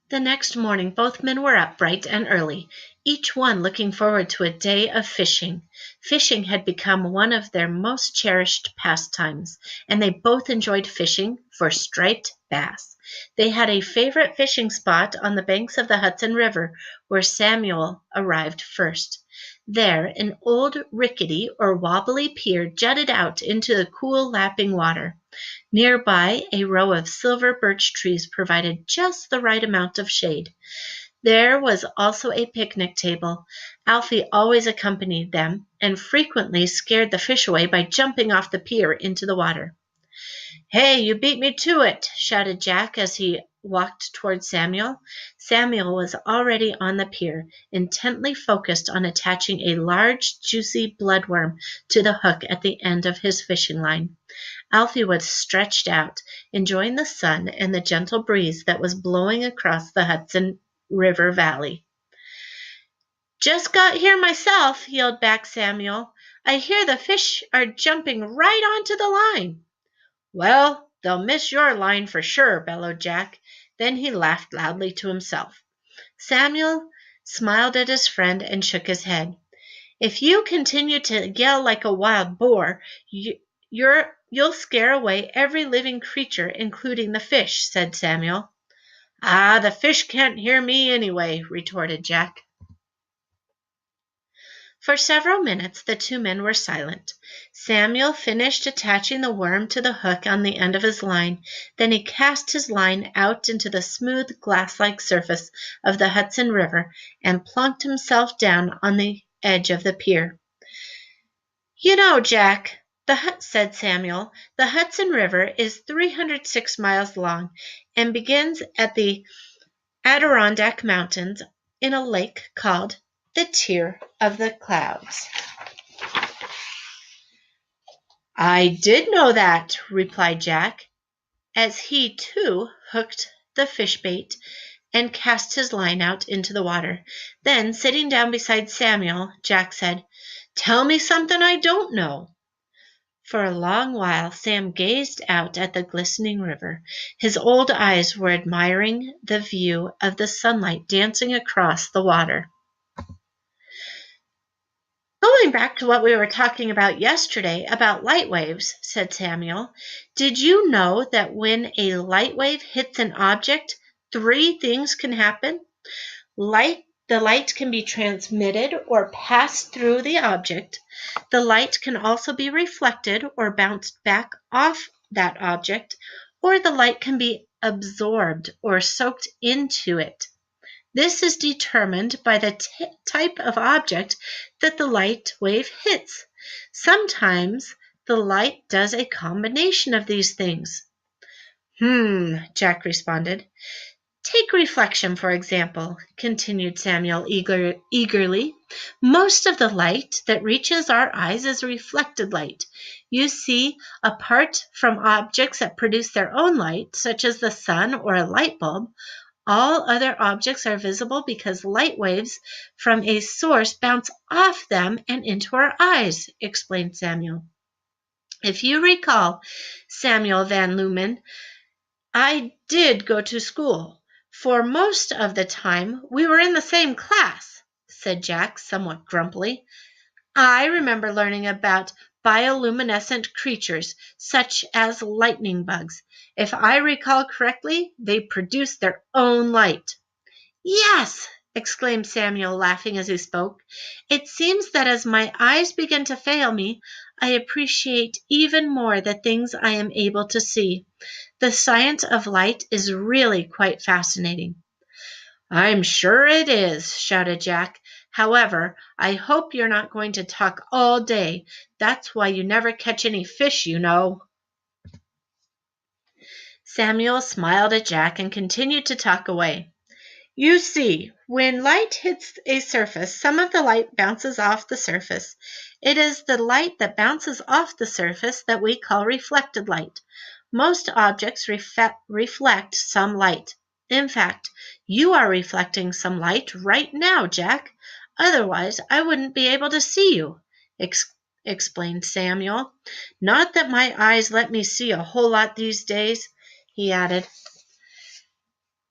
The next morning both men were up bright and early, each one looking forward to a day of fishing. Fishing had become one of their most cherished pastimes, and they both enjoyed fishing for striped bass. They had a favorite fishing spot on the banks of the Hudson River, where Samuel arrived first. There, an old rickety or wobbly pier jutted out into the cool, lapping water. Nearby, a row of silver birch trees provided just the right amount of shade. There was also a picnic table. Alfie always accompanied them and frequently scared the fish away by jumping off the pier into the water. "Hey, you beat me to it!" shouted Jack as he walked toward Samuel. Samuel was already on the pier, intently focused on attaching a large, juicy bloodworm to the hook at the end of his fishing line. Alfie was stretched out, enjoying the sun and the gentle breeze that was blowing across the Hudson River Valley. "Just got here myself," yelled back Samuel. "I hear the fish are jumping right onto the line." "Well, they'll miss your line for sure," bellowed Jack. Then he laughed loudly to himself. Samuel smiled at his friend and shook his head. "If you continue to yell like a wild boar, you'll scare away every living creature, including the fish," said Samuel. "Ah, the fish can't hear me anyway," retorted Jack. For several minutes the two men were silent. Samuel finished attaching the worm to the hook on the end of his line. Then he cast his line out into the smooth, glass-like surface of the Hudson River and plunked himself down on the edge of the pier. "You know, Jack," said Samuel, "the Hudson River is 306 miles long and begins at the Adirondack Mountains in a lake called the Tear of the Clouds." "I did know that," replied Jack, as he too hooked the fish bait and cast his line out into the water. Then, sitting down beside Samuel, Jack said, "Tell me something I don't know." For a long while Sam gazed out at the glistening river. His old eyes were admiring the view of the sunlight dancing across the water. "Going back to what we were talking about yesterday, about light waves," said Samuel, "did you know that when a light wave hits an object, three things can happen? The light can be transmitted or passed through the object. The light can also be reflected or bounced back off that object, or the light can be absorbed or soaked into it. This is determined by the type of object that the light wave hits. Sometimes the light does a combination of these things." Jack responded. "Take reflection, for example," continued Samuel eagerly. "Most of the light that reaches our eyes is reflected light. You see, apart from objects that produce their own light, such as the sun or a light bulb, all other objects are visible because light waves from a source bounce off them and into our eyes," explained Samuel. "If you recall, Samuel Van Lumen, I did go to school. For most of the time we were in the same class," said Jack somewhat grumpily. "I remember learning about bioluminescent creatures, such as lightning bugs. If I recall correctly, they produce their own light." "Yes!" exclaimed Samuel, laughing as he spoke. "It seems that as my eyes begin to fail me, I appreciate even more the things I am able to see. The science of light is really quite fascinating." "I'm sure it is," shouted Jack. "However, I hope you're not going to talk all day. That's why you never catch any fish, you know." Samuel smiled at Jack and continued to talk away. "You see, when light hits a surface, some of the light bounces off the surface. It is the light that bounces off the surface that we call reflected light. Most objects reflect some light. In fact, you are reflecting some light right now, Jack. Otherwise, I wouldn't be able to see you," explained Samuel. "Not that my eyes let me see a whole lot these days," he added.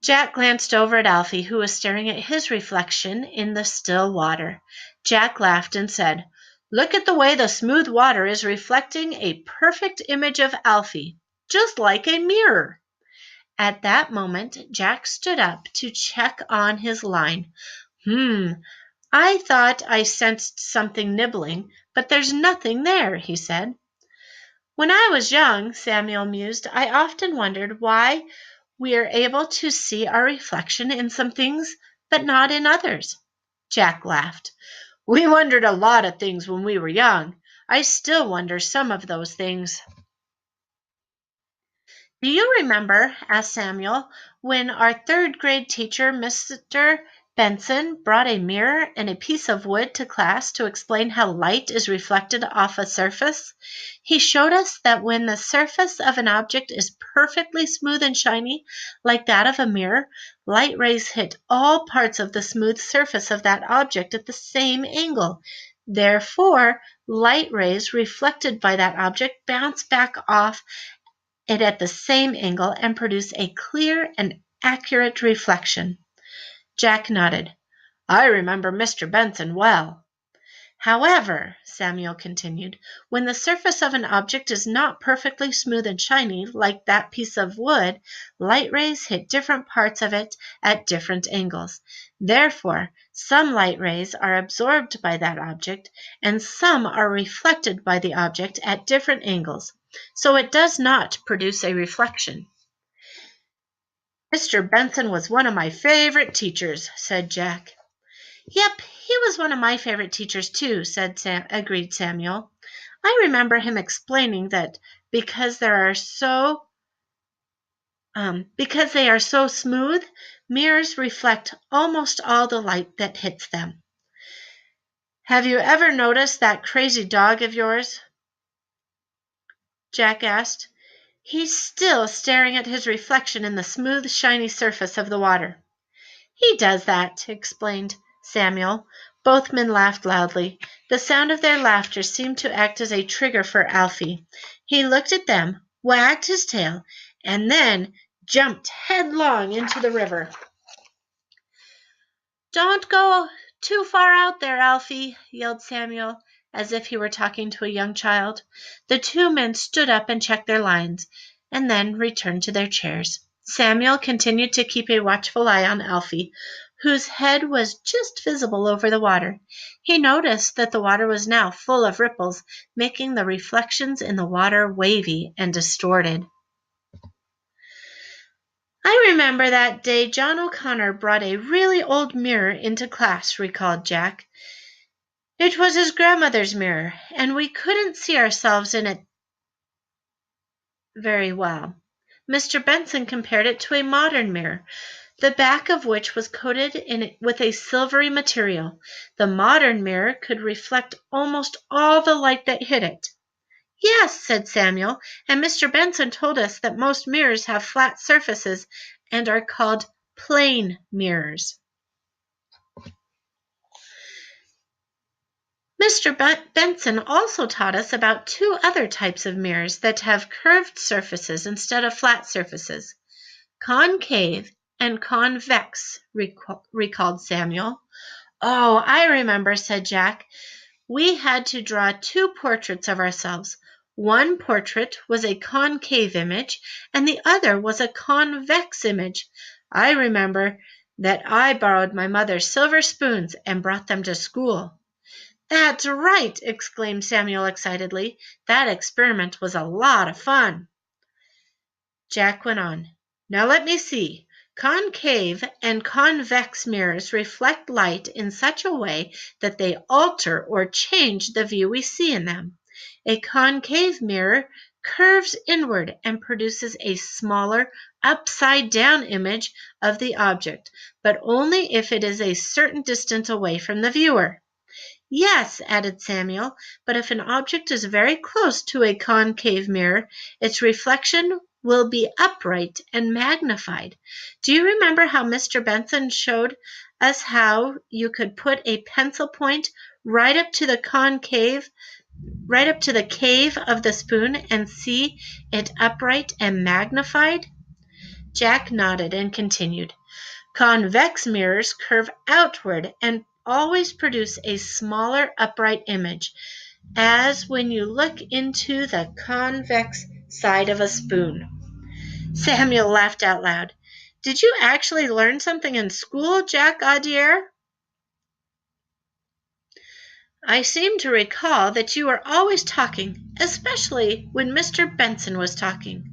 Jack glanced over at Alfie, who was staring at his reflection in the still water. Jack laughed and said, "Look at the way the smooth water is reflecting a perfect image of Alfie, just like a mirror." At that moment, Jack stood up to check on his line. I thought I sensed something nibbling, but there's nothing there," he said. "When I was young," Samuel mused, "I often wondered why we are able to see our reflection in some things, but not in others." Jack laughed. "We wondered a lot of things when we were young. I still wonder some of those things." "Do you remember," asked Samuel, "when our third grade teacher, Mr. Benson, brought a mirror and a piece of wood to class to explain how light is reflected off a surface? He showed us that when the surface of an object is perfectly smooth and shiny, like that of a mirror, light rays hit all parts of the smooth surface of that object at the same angle. Therefore, light rays reflected by that object bounce back off it at the same angle and produce a clear and accurate reflection." Jack nodded. "I remember Mr. Benson well." "However," Samuel continued, "when the surface of an object is not perfectly smooth and shiny, like that piece of wood, light rays hit different parts of it at different angles. Therefore, some light rays are absorbed by that object, and some are reflected by the object at different angles, so it does not produce a reflection." "Mr. Benson was one of my favorite teachers," said Jack. "Yep, he was one of my favorite teachers too," agreed Samuel. "I remember him explaining that because they are so smooth, mirrors reflect almost all the light that hits them." "Have you ever noticed that crazy dog of yours?" Jack asked. "He's still staring at his reflection in the smooth, shiny surface of the water." "He does that," explained Samuel. Both men laughed loudly. The sound of their laughter seemed to act as a trigger for Alfie. He looked at them, wagged his tail, and then jumped headlong into the river. "Don't go too far out there, Alfie," yelled Samuel, as if he were talking to a young child. The two men stood up and checked their lines, and then returned to their chairs. Samuel continued to keep a watchful eye on Alfie, whose head was just visible over the water. He noticed that the water was now full of ripples, making the reflections in the water wavy and distorted. "I remember that day John O'Connor brought a really old mirror into class," recalled Jack. "It was his grandmother's mirror, and we couldn't see ourselves in it very well. Mr. Benson compared it to a modern mirror, the back of which was coated with a silvery material. The modern mirror could reflect almost all the light that hit it." "Yes," said Samuel, "and Mr. Benson told us that most mirrors have flat surfaces and are called plane mirrors." Mr. Benson also taught us about two other types of mirrors that have curved surfaces instead of flat surfaces. "Concave and convex," recalled Samuel. "Oh, I remember," said Jack. "We had to draw two portraits of ourselves. One portrait was a concave image, and the other was a convex image. I remember that I borrowed my mother's silver spoons and brought them to school." "That's right!" exclaimed Samuel excitedly. "That experiment was a lot of fun." Jack went on. "Now let me see. Concave and convex mirrors reflect light in such a way that they alter or change the view we see in them. A concave mirror curves inward and produces a smaller, upside-down image of the object, but only if it is a certain distance away from the viewer." "Yes," added Samuel, "but if an object is very close to a concave mirror, its reflection will be upright and magnified. Do you remember how Mr. Benson showed us how you could put a pencil point right up to the cave of the spoon and see it upright and magnified?" Jack nodded and continued. Convex mirrors curve outward and always produce a smaller upright image, as when you look into the convex side of a spoon. Samuel laughed out loud. Did you actually learn something in school, Jack Audier? I seem to recall that you were always talking, especially when Mr. Benson was talking.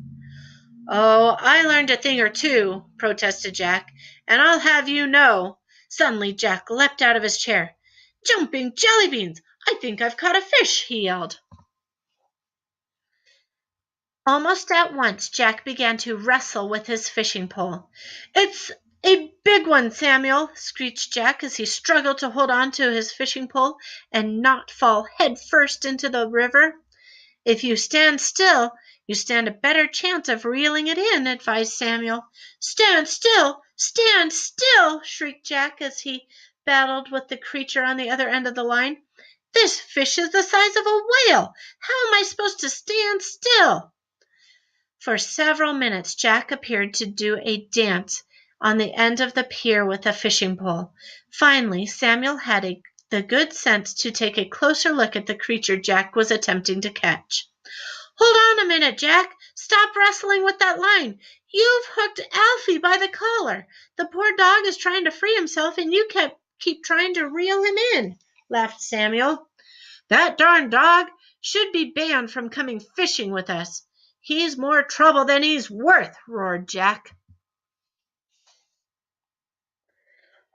Oh, I learned a thing or two, protested Jack, and I'll have you know. Suddenly Jack leapt out of his chair. Jumping jelly beans! I think I've caught a fish, he yelled. Almost at once Jack began to wrestle with his fishing pole. It's a big one, Samuel, screeched Jack as he struggled to hold on to his fishing pole and not fall head first into the river. If you stand still, you stand a better chance of reeling it in, advised Samuel. Stand still! Stand still! Shrieked Jack as he battled with the creature on the other end of the line. This fish is the size of a whale! How am I supposed to stand still? For several minutes Jack appeared to do a dance on the end of the pier with a fishing pole. Finally, Samuel had the good sense to take a closer look at the creature Jack was attempting to catch. Hold on a minute, Jack. Stop wrestling with that line. You've hooked Alfie by the collar. The poor dog is trying to free himself, and you keep trying to reel him in, laughed Samuel. That darn dog should be banned from coming fishing with us. He's more trouble than he's worth, roared Jack.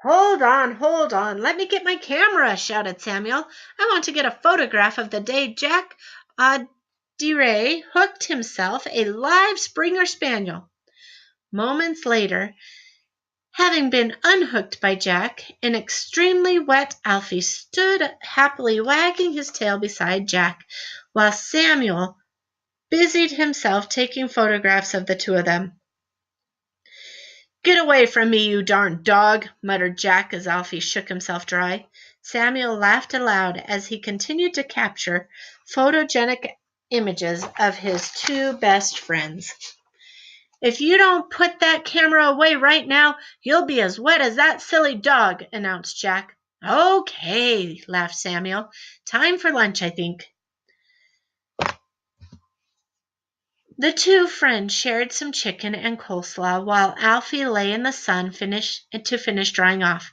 Hold on. Let me get my camera, shouted Samuel. I want to get a photograph of the day Jack Audier hooked himself a live Springer Spaniel. Moments later, having been unhooked by Jack, an extremely wet Alfie stood happily wagging his tail beside Jack, while Samuel busied himself taking photographs of the two of them. Get away from me, you darn dog, muttered Jack as Alfie shook himself dry. Samuel laughed aloud as he continued to capture photogenic images of his two best friends. If you don't put that camera away right now, you'll be as wet as that silly dog, announced Jack. Okay, laughed Samuel. Time for lunch, I think. The two friends shared some chicken and coleslaw while Alfie lay in the sun to finish drying off.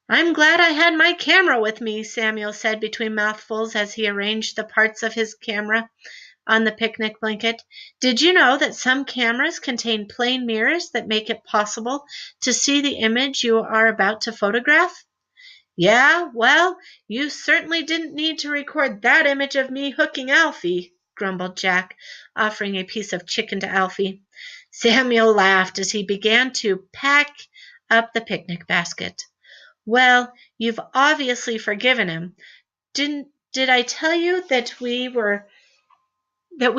I'm glad I had my camera with me, Samuel said between mouthfuls as he arranged the parts of his camera on the picnic blanket. Did you know that some cameras contain plain mirrors that make it possible to see the image you are about to photograph? Yeah, well, you certainly didn't need to record that image of me hooking Alfie, grumbled Jack, offering a piece of chicken to Alfie. Samuel laughed as he began to pack up the picnic basket. Well, you've obviously forgiven him. Did I tell you that we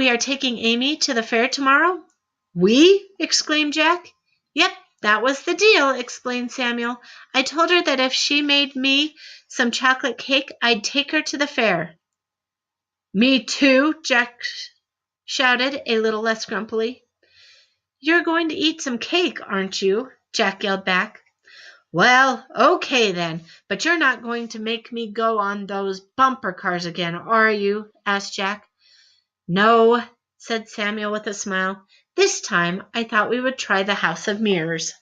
are taking Amy to the fair tomorrow? We? Exclaimed Jack. Yep, that was the deal, explained Samuel. I told her that if she made me some chocolate cake, I'd take her to the fair. Me too, Jack shouted, a little less grumpily. You're going to eat some cake, aren't you? Jack yelled back. Well, okay then, but you're not going to make me go on those bumper cars again, are you? Asked Jack. No, said Samuel with a smile. This time I thought we would try the House of Mirrors.